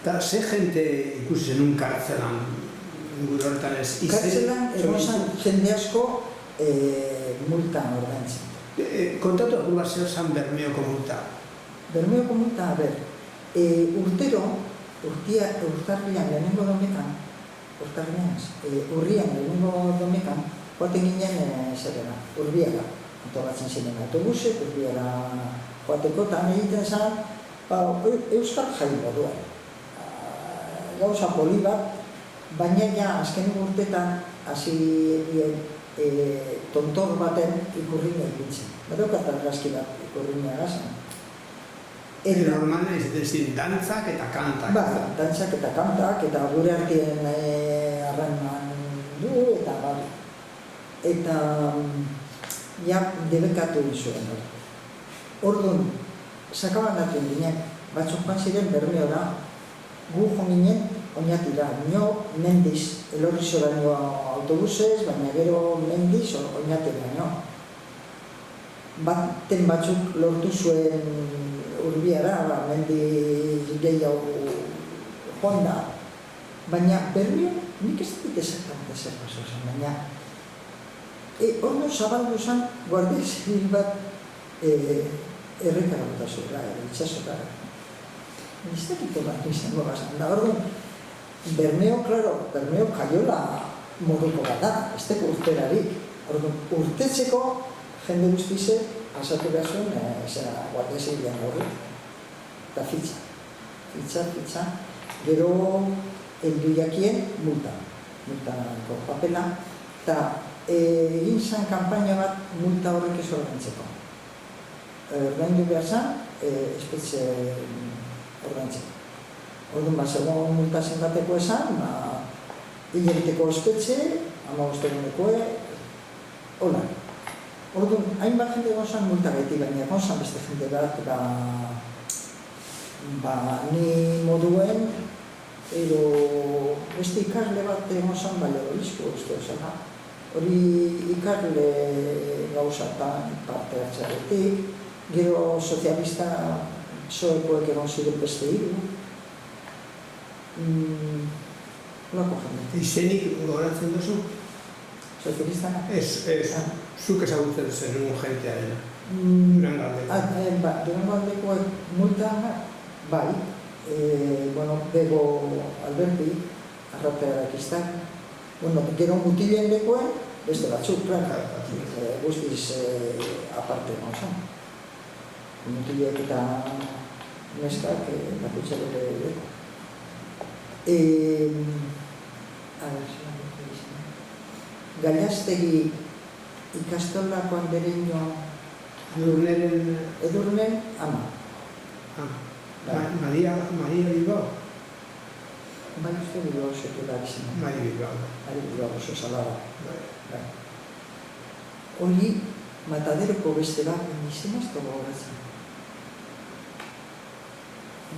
Eta ze jente ikusi zenun kartzelan inguru horretan ez? Kartzelan egon jende asko multa ordaintzen. Kontatu agur bat zer zan Bermeoko multa? Bermeoko multa, urtero, urtarrian lehenengo domekan, urrian lehenengo domekan, joaten ginen zerrena, Urbiara, antolatzen ziren autobusek, Urbiara joateko, eta egiten zen, Euskal Jai moduan. Gauza poli bat, baina ja azken urtetan hasi tontor baten ikurrina ikintzen. Badokat argazki bat ikurrina gazan. Normalen izaten ziren dantzak eta kantak. Ba, dantzak eta kantak, eta gure artien arrainan du, eta bari. Eta ja debekatu izuen. Orduan, sakabandatu ginen, batzuk joan ziren Bermeora, gu jo ginen oinatira, nio mendiz, Elorrizora nio autobusez, baina gero mendiz oinatira nio. Baten batzuk lortu zuen Urbiara, mendi gehiago joan da, baina Bermeo nik ez dut ezakante zer paso zen, baina ordu zabaldu zen guardia zibil bat errekara bota zuela, itxasora. Ez dakit bat izango gazan da, ordu Bermeo, claro, Bermeo kaiola moduko bat da, ez teko urterarik. Ordu urtetzeko jende guztizek asatu behar zuen, guardia zibilan horri, eta fitxa, gero heldu jakien multako papela, eta egin zen kanpaina bat multa horrek ez ordaintzeko. Ordaindu behar zen, espetxe ordaintzeko. Orduan, segon multa zenbateko esan, hilabeteko espetxe, 15 egunekoe, hola. Orduan, hainbat jende egon zen multa gaitik, baina egon zen beste jende bat, ni moduen, beste ikasle bat egon zen Valladolizko, uste osana. Hori ikasle gauzatan parte hartzaretik, gero sozialista soekoek egon ziren beste hiru. Lako jende. Izenik gogoratzen duzu? Sozialistana? Ez, zuk ezagutzen zenun jentea dena. Durangaldekoak multa, bai, Bego Alberti, arratearak izan, gero mutilen lekoen, beste batzuk, guztiz aparte gauzan. Mutilek eta neskak bakutxak ere leko. Gallastegi ikastolako andereño Edurnen ama. Maria Bilbao? Bai uste Bilbao setular izan. Maria Bilbao. Maria Bilbao oso salada. Hori mataderoko beste bat, izan azto gogoratzen.